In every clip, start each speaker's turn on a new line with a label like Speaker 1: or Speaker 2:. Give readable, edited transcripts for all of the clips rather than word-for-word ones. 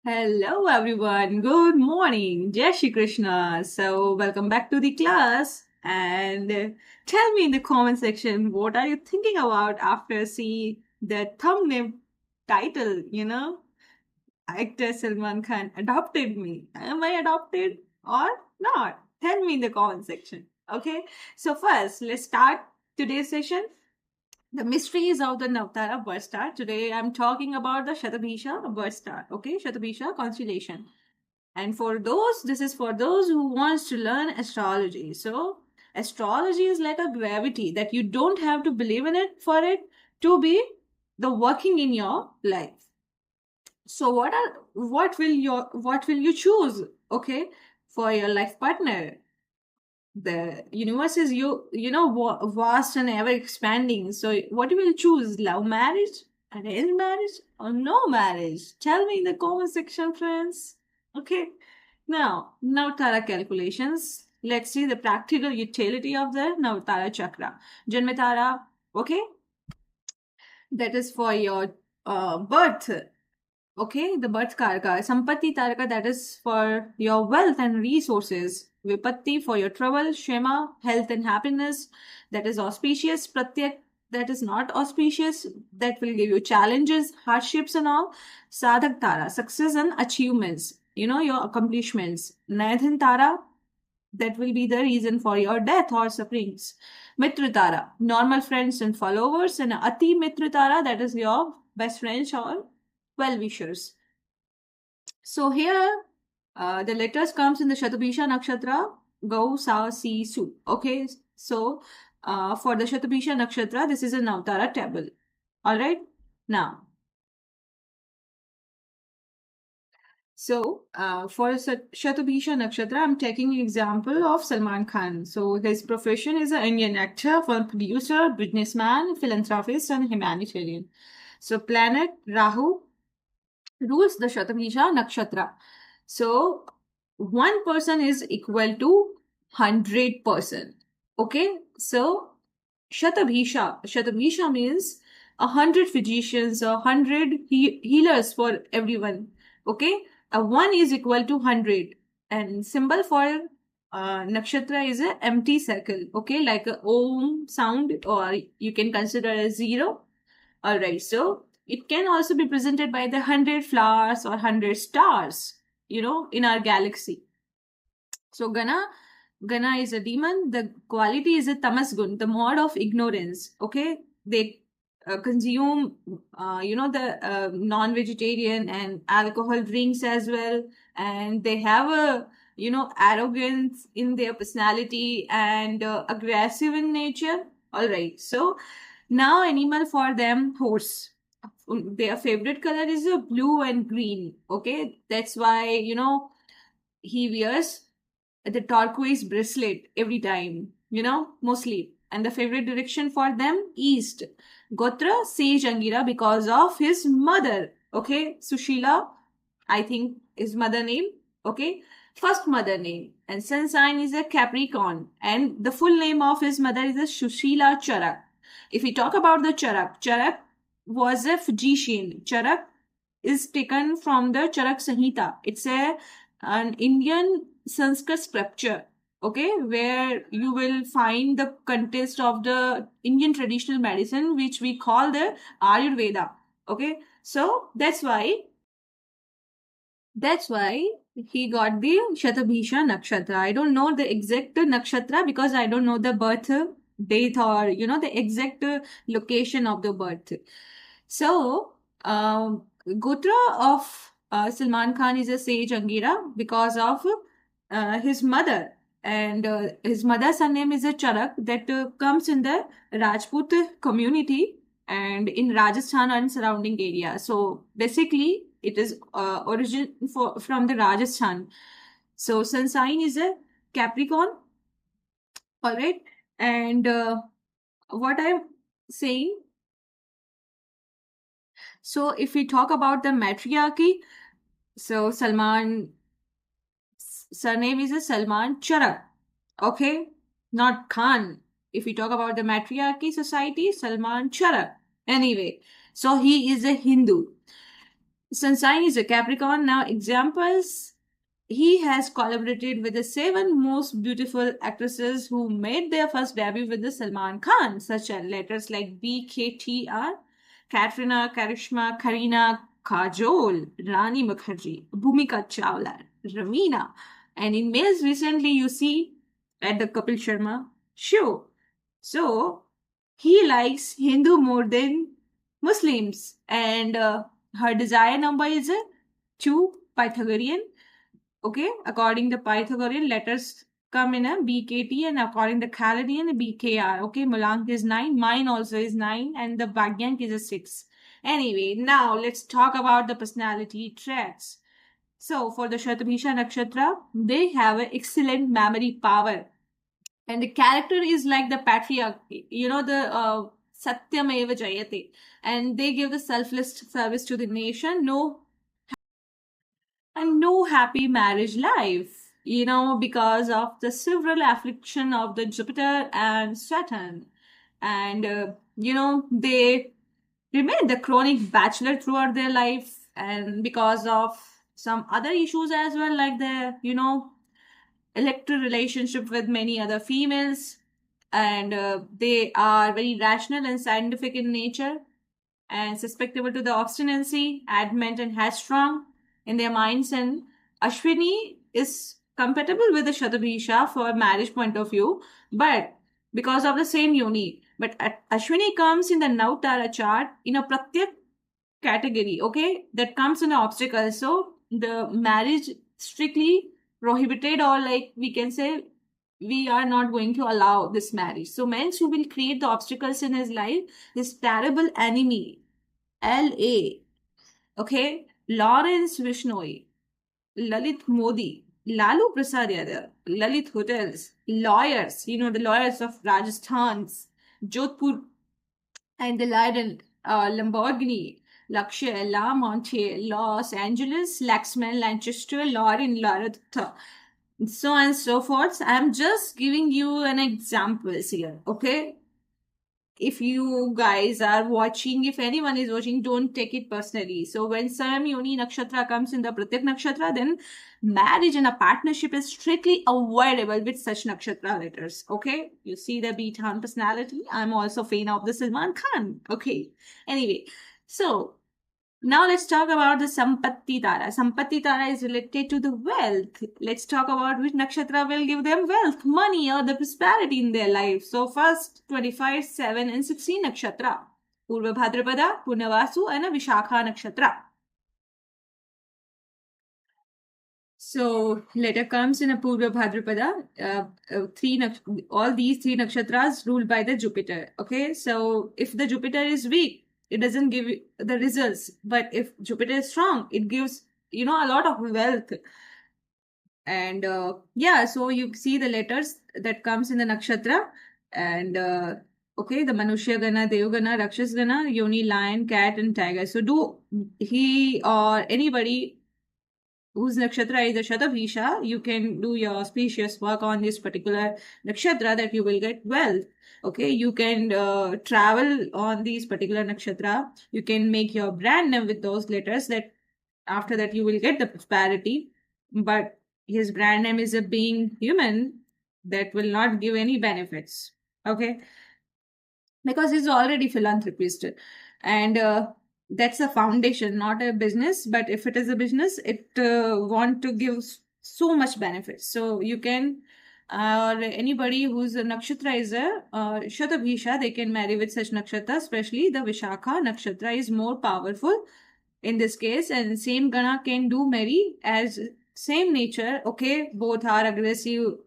Speaker 1: Hello everyone. Good morning. Jai Shri Krishna. So welcome back to the class. And tell me in the comment section what are you thinking about after see the thumbnail title, Actor Salman Khan adopted me. Am I adopted or not? Tell me in the comment section. Okay. So first, let's start today's session. The mysteries of the Navtara birth star. Today I'm talking about the Shatabhisha birth star. Okay, Shatabhisha constellation. And for those, this is for those who wants to learn astrology. So astrology is like a gravity that you don't have to believe in it for it to be the working in your life. So what will you choose? Okay, for your life partner, the universe is vast and ever expanding. So what you will choose, love marriage, arranged marriage, or no marriage? Tell me in the comment section, friends. Okay, now Navtara calculations. Let's see the practical utility of the Navtara chakra. Janmatara, okay, that is for your birth. Okay, the birth karaka. Sampatti taraka, that is for your wealth and resources. Vipatti for your trouble. Shema, health and happiness. That is auspicious. Pratyak, that is not auspicious. That will give you challenges, hardships, and all. Sadhak tara, success and achievements. Your accomplishments. Nayadhin tara, that will be the reason for your death or sufferings. Mitratara, normal friends and followers, and Ati Mitratara, that is your best friends or well wishers. So here, the letters comes in the Shatabhisha Nakshatra, Gau, Sa, Si, Su. Okay, so for the Shatabhisha Nakshatra, this is a Navtara table. All right, now. So, for Shatabhisha Nakshatra, I'm taking an example of Salman Khan. So, his profession is an Indian actor, film producer, businessman, philanthropist, and humanitarian. So, planet Rahu rules the Shatabhisha Nakshatra. So, one person is equal to 100%. Okay, so Shatabhisha means 100 physicians or 100 healers for everyone. Okay, one is equal to 100, and symbol for nakshatra is a empty circle. Okay, like a om sound, or you can consider a zero. All right, so it can also be presented by the 100 flowers or 100 stars, in our galaxy. So Gana is a demon. The quality is a tamas gun, the mode of ignorance. Okay, they consume, the non-vegetarian and alcohol drinks as well, and they have a arrogance in their personality and aggressive in nature. All right, so now animal for them, horse. Their favorite color is a blue and green. Okay, that's why he wears the turquoise bracelet every time, mostly. And the favorite direction for them, east. Gotra, Sage Angira, because of his mother. Okay, Sushila, I think his mother name. Okay, first mother name. And sun sign is a Capricorn. And the full name of his mother is a Sushila Charak. If we talk about the Charak was a physician. Charak is taken from the Charak Samhita. It's an Indian Sanskrit scripture, okay, where you will find the context of the Indian traditional medicine, which we call the Ayurveda. Okay, so that's why he got the Shatabhisha Nakshatra. I don't know the exact nakshatra because I don't know the birth date or the exact location of the birth. So, Gotra of Salman Khan is a sage Angira because of his mother. And his mother's surname is a Charak that comes in the Rajput community and in Rajasthan and surrounding area. So basically, it is origin from the Rajasthan. So sun sign is a Capricorn. All right, and what I'm saying. So if we talk about the matriarchy, so Salman surname is a Salman Charak. Okay, not Khan. If we talk about the matriarchy society, Salman Charak. Anyway, so he is a Hindu. sun sign is a Capricorn. Now, examples. He has collaborated with the 7 most beautiful actresses who made their first debut with the Salman Khan, such as letters like BKTR, Katrina, Karishma, Karina, Kajol, Rani Mukherjee, Bhumika Chawla, Raveena. And in males recently, you see at the Kapil Sharma show. So, he likes Hindu more than Muslims, and her desire number is 2 Pythagorean. Okay, according to Pythagorean, letters come in a BKT, and according to Caladian, a BKR. Okay, Mulank is 9, mine also is 9, and the Bhagyank is a 6. Anyway, now let's talk about the personality traits. So, for the Shatabhisha Nakshatra, they have an excellent memory power. And the character is like the patriarch, the Satyam Eva Jayate. And they give the selfless service to the nation. No happy marriage life, because of the several affliction of the Jupiter and Saturn. And, they remain the chronic bachelor throughout their life, and because of some other issues as well, like the, electoral relationship with many other females. And they are very rational and scientific in nature, and susceptible to the obstinacy, adamant and headstrong in their minds. And Ashwini is compatible with the Shatabhisha for a marriage point of view, but because of the same yoni. But Ashwini comes in the Navtara chart in a Pratyak category, okay, that comes in an obstacle. So the marriage strictly prohibited, or like we can say, we are not going to allow this marriage. So men who will create the obstacles in his life, his terrible enemy, LA, okay, Lawrence Vishnoi, Lalit Modi, Lalu Prasad Yadav, Lalit Hotels, lawyers, the lawyers of Rajasthan's, Jodhpur, and the Leiden, Lamborghini, Lakshya, La Monte, Los Angeles, Laxman, Lancaster, Lauren, Laratha, so on and so forth. I'm just giving you an examples here, okay? If you guys are watching, if anyone is watching, don't take it personally. So when Sam Yoni Nakshatra comes in the Pratyak Nakshatra, then marriage and a partnership is strictly avoidable with such Nakshatra letters. Okay, you see the Bitan personality. I'm also a fan of the Salman Khan. Okay, anyway, so now let's talk about the Sampatti Tara. Sampatti Tara is related to the wealth. Let's talk about which nakshatra will give them wealth, money, or the prosperity in their life. So first, 25, 7, and 16 nakshatra. Purva Bhadrapada, Purnavasu, and a Vishakha nakshatra. So letter comes in a Purva Bhadrapada. All these 3 nakshatras ruled by the Jupiter. Okay, so if the Jupiter is weak, it doesn't give the results. But if Jupiter is strong, it gives, a lot of wealth. And so you see the letters that comes in the nakshatra. And okay, the Manushya Gana, Devgana, Rakshas Gana, Yoni, Lion, Cat, and Tiger. So do he or anybody whose nakshatra is the Shatabhisha, you can do your auspicious work on this particular nakshatra that you will get wealth. Okay, you can travel on these particular nakshatra. You can make your brand name with those letters, that after that you will get the prosperity. But his brand name is a being human, that will not give any benefits. Okay, because he's already philanthropist. And that's a foundation, not a business. But if it is a business, it want to give so much benefits. So you can, or anybody who's a nakshatra is a Shatabhisha, they can marry with such nakshatra. Especially the Vishakha nakshatra is more powerful in this case, and same gana can do marry as same nature. Okay, both are aggressive,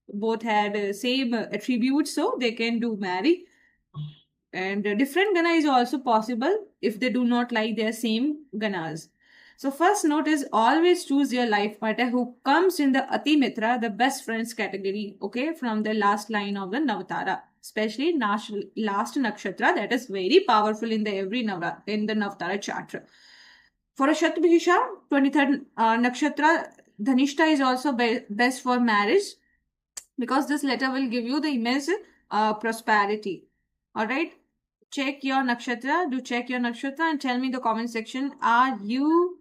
Speaker 1: both had same attributes, so they can do marry. And different gana is also possible if they do not like their same ganas. So first note is always choose your life partner who comes in the Ati Mitra, the best friends category, okay, from the last line of the Navtara, especially last nakshatra, that is very powerful in the Navtara chart. For a Shatabhisha, 23rd nakshatra, Dhanishta is also best for marriage, because this letter will give you the immense prosperity. All right, check your nakshatra, and tell me in the comment section, are you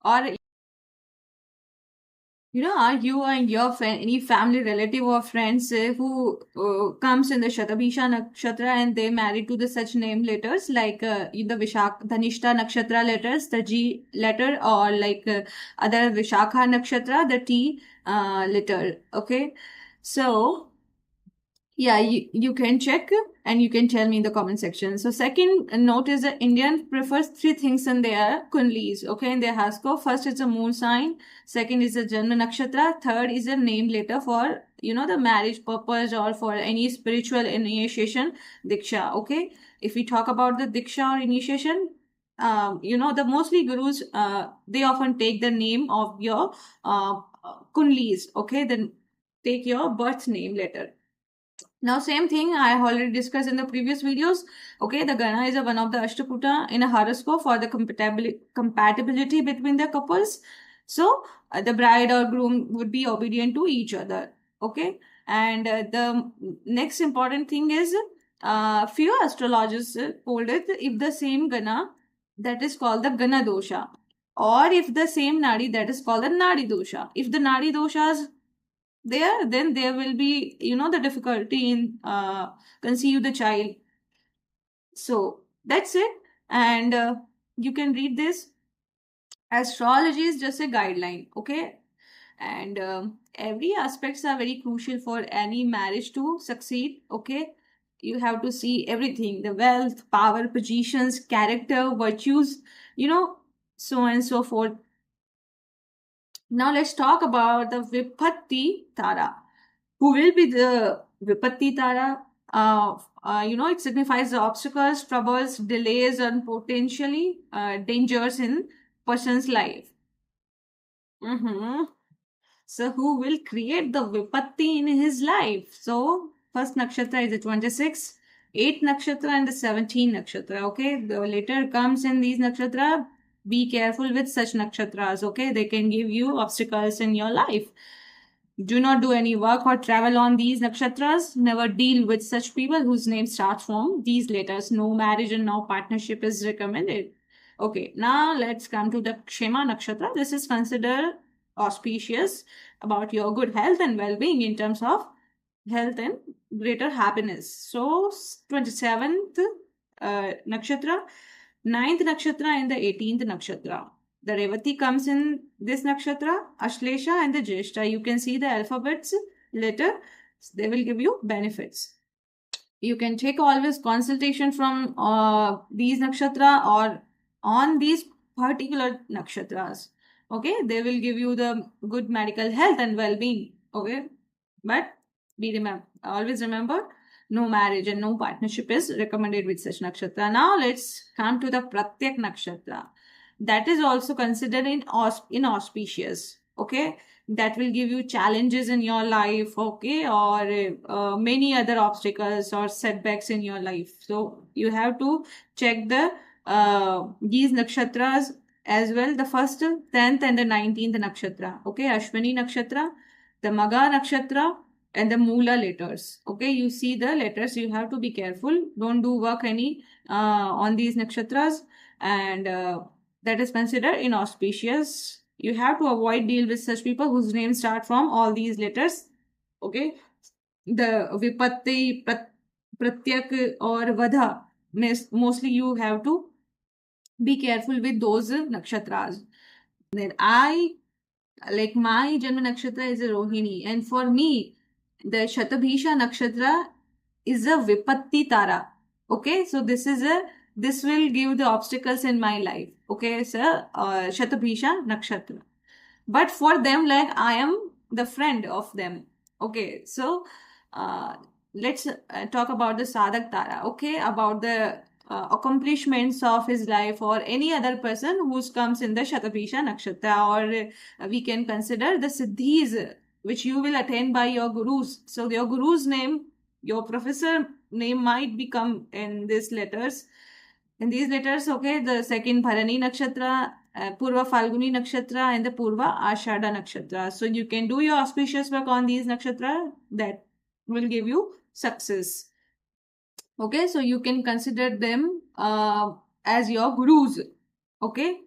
Speaker 1: or are you and your friend, any family relative or friends who comes in the Shatabhisha Nakshatra and they married to the such name letters like in the Dhanishta Nakshatra letters, the G letter, or like other Vishakha Nakshatra, the T letter. Okay, so yeah, you can check and you can tell me in the comment section. So second note is that Indian prefers three things in their kunlis, okay, in their horoscope. First is a moon sign, second is a Janma Nakshatra, third is a name letter for, the marriage purpose or for any spiritual initiation, Diksha, okay. If we talk about the Diksha or initiation, the mostly gurus, they often take the name of your kunlis, okay, then take your birth name letter. Now, same thing I have already discussed in the previous videos. Okay, the Gana is one of the Ashtaputa in a horoscope for the compatibility between the couples. So, the bride or groom would be obedient to each other. Okay, and the next important thing is few astrologers told it if the same Gana, that is called the Gana dosha, or if the same Nadi, that is called the Nadi dosha. If the Nadi doshas there, then there will be the difficulty in conceive the child. So that's it. And you can read this. Astrology is just a guideline, okay, and every aspects are very crucial for any marriage to succeed, okay. You have to see everything, the wealth, power, positions, character, virtues, so on and so forth. Now let's talk about the Vipatti Tara. Who will be the Vipatti Tara? It signifies the obstacles, troubles, delays, and potentially dangers in person's life. Mm-hmm. So, who will create the Vipatti in his life? So, first nakshatra is the 26, 8th nakshatra, and the 17th nakshatra. Okay, the later comes in these nakshatra. Be careful with such nakshatras. Okay, they can give you obstacles in your life. Do not do any work or travel on these nakshatras. Never deal with such people whose name starts from these letters. No marriage and no partnership is recommended. Okay, now let's come to the Kshema nakshatra. This is considered auspicious about your good health and well-being in terms of health and greater happiness. So 27th nakshatra, 9th nakshatra, and the 18th nakshatra. The Revati comes in this nakshatra, Ashlesha and the Jeshta. You can see the alphabets letter. They will give you benefits. You can take always consultation from these nakshatra or on these particular nakshatras. Okay, they will give you the good medical health and well-being. Okay, but always remember, no marriage and no partnership is recommended with such nakshatra. Now let's come to the Pratyak nakshatra. That is also considered inauspicious. Okay, that will give you challenges in your life, okay, or many other obstacles or setbacks in your life. So you have to check the these nakshatras as well, the first, 10th, and the 19th nakshatra. Okay, Ashwini nakshatra, the Maga nakshatra, and the Mula letters. Okay, you see the letters, you have to be careful. Don't do work any on these nakshatras, and that is considered inauspicious. You have to avoid deal with such people whose names start from all these letters. Okay, the Vipatti, Pratyak, or Vadha, mostly you have to be careful with those nakshatras. Then my Janma Nakshatra is a Rohini, and for me, the Shatabhisha Nakshatra is a Vipatti Tara. Okay, so this will give the obstacles in my life. Okay, sir, Shatabhisha Nakshatra. But for them, like I am the friend of them. Okay, so uh, let's talk about the Sadak Tara. Okay, about the accomplishments of his life or any other person who comes in the Shatabhisha Nakshatra, or we can consider the Siddhis which you will attain by your gurus. So your guru's name, your professor name might become in these letters. In these letters, okay, the second Bharani Nakshatra, Purva Falguni Nakshatra, and the Purva Ashada Nakshatra. So you can do your auspicious work on these nakshatra that will give you success. Okay, so you can consider them as your gurus. Okay,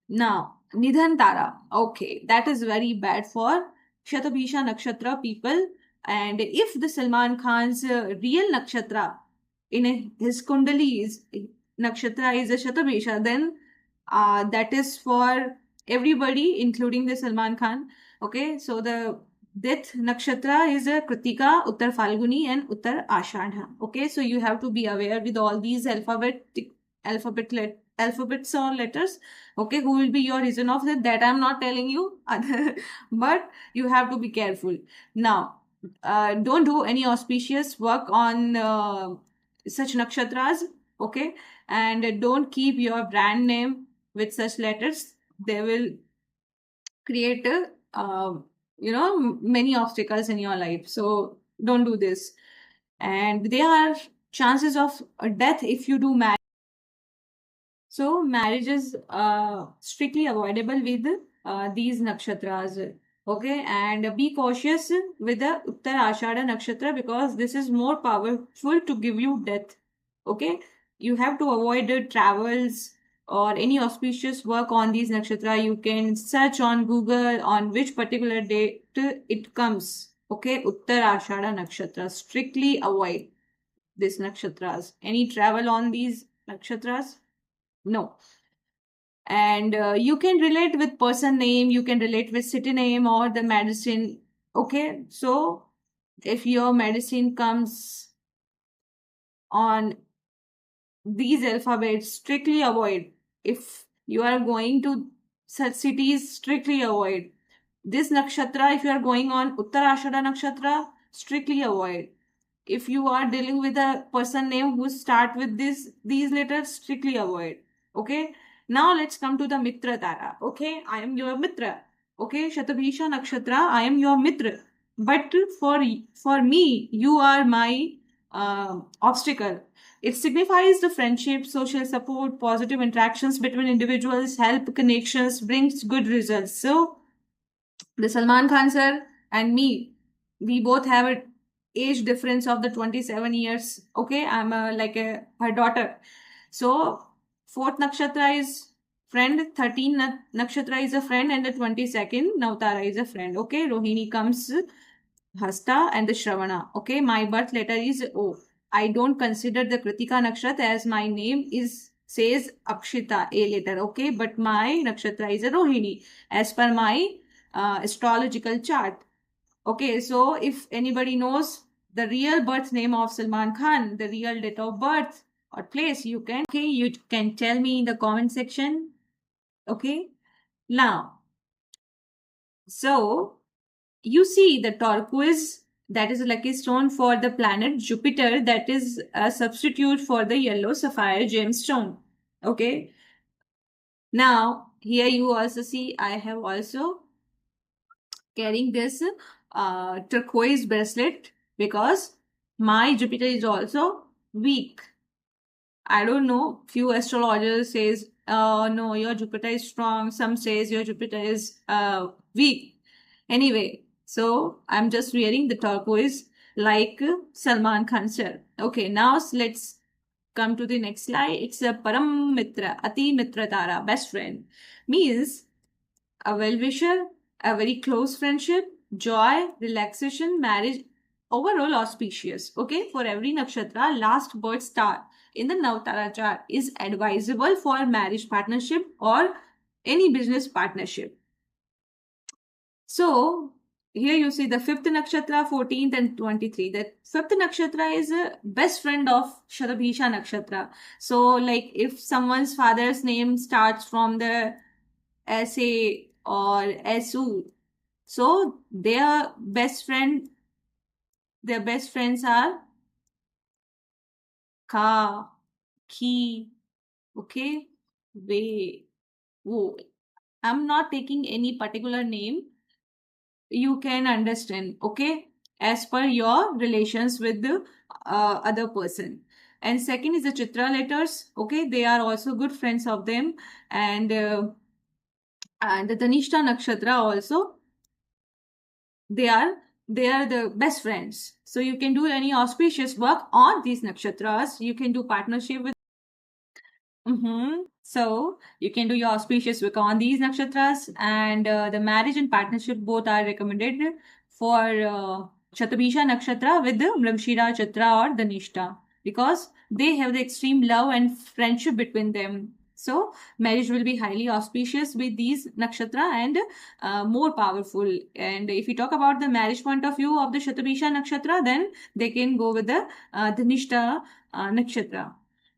Speaker 1: now Nidhan Tara. Okay, that is very bad for Shatabhisha Nakshatra people. And if the Salman Khan's real Nakshatra in his Kundali is Nakshatra is a Shatabhisha, then that is for everybody, including the Salman Khan. Okay, so the death Nakshatra is a Kritika, Uttar Falguni, and Uttar Ashadha. Okay, so you have to be aware with all these alphabets or letters. Okay, who will be your reason of that I'm not telling you. But you have to be careful. Now, don't do any auspicious work on such nakshatras. Okay, and don't keep your brand name with such letters. They will create many obstacles in your life, so don't do this. And there are chances of death if you do marriage. So marriage is strictly avoidable with these nakshatras. Okay, and be cautious with the Uttar Ashada nakshatra because this is more powerful to give you death. Okay, you have to avoid the travels or any auspicious work on these nakshatra. You can search on Google on which particular date it comes. Okay, Uttar Ashada nakshatra. Strictly avoid these nakshatras. Any travel on these nakshatras? No. And you can relate with person name, you can relate with city name or the medicine. Okay, so if your medicine comes on these alphabets, strictly avoid. If you are going to such cities, strictly avoid this nakshatra. If you are going on Uttarashada nakshatra, strictly avoid. If you are dealing with a person name who start with these letters, strictly avoid. Okay, now let's come to the Mitra Tara. Okay, I am your Mitra. Okay, Shatabhisha Nakshatra, I am your Mitra. But for me, you are my obstacle. It signifies the friendship, social support, positive interactions between individuals, help connections, brings good results. So the Salman Khan sir and me, we both have a age difference of the 27 years. Okay, I'm her daughter. So fourth nakshatra is friend, 13 nakshatra is a friend, and the 22nd Navtara is a friend. Okay, Rohini comes Hasta and the Shravana. Okay, my birth letter is O. I don't consider the Kritika nakshatra as my name is says Akshita, A letter. Okay, but my nakshatra is a Rohini as per my astrological chart. Okay, so if anybody knows the real birth name of Salman Khan, the real date of birth or place, you can tell me in the comment section. Okay, now, so you see the turquoise, that is a lucky stone for the planet Jupiter, that is a substitute for the yellow sapphire gemstone. Okay, now here you also see I have also carrying this turquoise bracelet because my Jupiter is also weak. I don't know. Few astrologers says, no, your Jupiter is strong. Some says your Jupiter is weak. Anyway, so I'm just wearing the turquoise like Salman Khan sir. Okay, now let's come to the next slide. It's a Param Mitra, Ati Mitra Tara, best friend. Means a well-wisher, a very close friendship, joy, relaxation, marriage, overall auspicious. Okay, for every nakshatra, last birth star in the Navtara chart is advisable for marriage partnership or any business partnership. So here you see the fifth nakshatra, 14th and 23. The fifth nakshatra is a best friend of Shatabhisha nakshatra. So like if someone's father's name starts from the SA or SU, so their best friends are Ka, Ki, okay, Ve, Wo. I'm not taking any particular name. You can understand, okay, as per your relations with the other person. And second is the Chitra letters. Okay, they are also good friends of them. And the Tanishta Nakshatra also, they are the best friends. So you can do any auspicious work on these nakshatras. You can do partnership with So you can do your auspicious work on these nakshatras, and the marriage and partnership both are recommended for Shatabisha nakshatra with the Mrigashira Chitra or the Nishta, because they have the extreme love and friendship between them. So marriage will be highly auspicious with these nakshatra and more powerful. And if you talk about the marriage point of view of the Shatabisha nakshatra, then they can go with the Nishta nakshatra.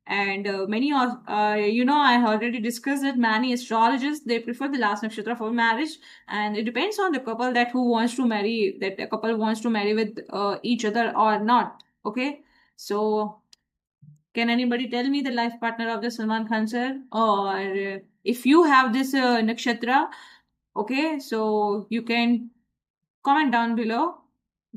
Speaker 1: And many of I have already discussed that many astrologists, they prefer the last nakshatra for marriage, and it depends on the couple that who wants to marry, that a couple wants to marry with each other or not. Okay, so can anybody tell me the life partner of the Salman Khan sir, or if you have this nakshatra? Okay, so you can comment down below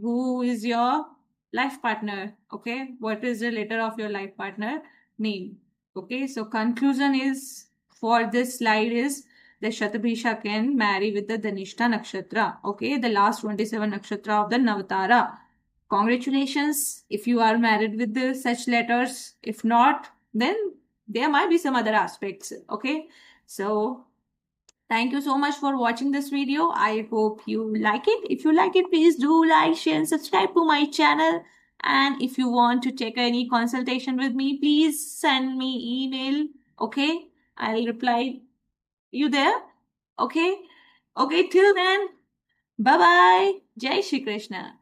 Speaker 1: who is your life partner. Okay, what is the letter of your life partner name? Okay, so conclusion is for this slide is the Shatabhisha can marry with the Dhanishta nakshatra. Okay, the last 27 nakshatra of the Navatara. Congratulations if you are married with such letters. If not, then there might be some other aspects. Okay, so thank you so much for watching this video. I hope you like it. If you like it, please do like, share, and subscribe to my channel. And if you want to take any consultation with me, please send me email. Okay, I'll reply you there. Okay, till then, bye bye. Jai Shri Krishna.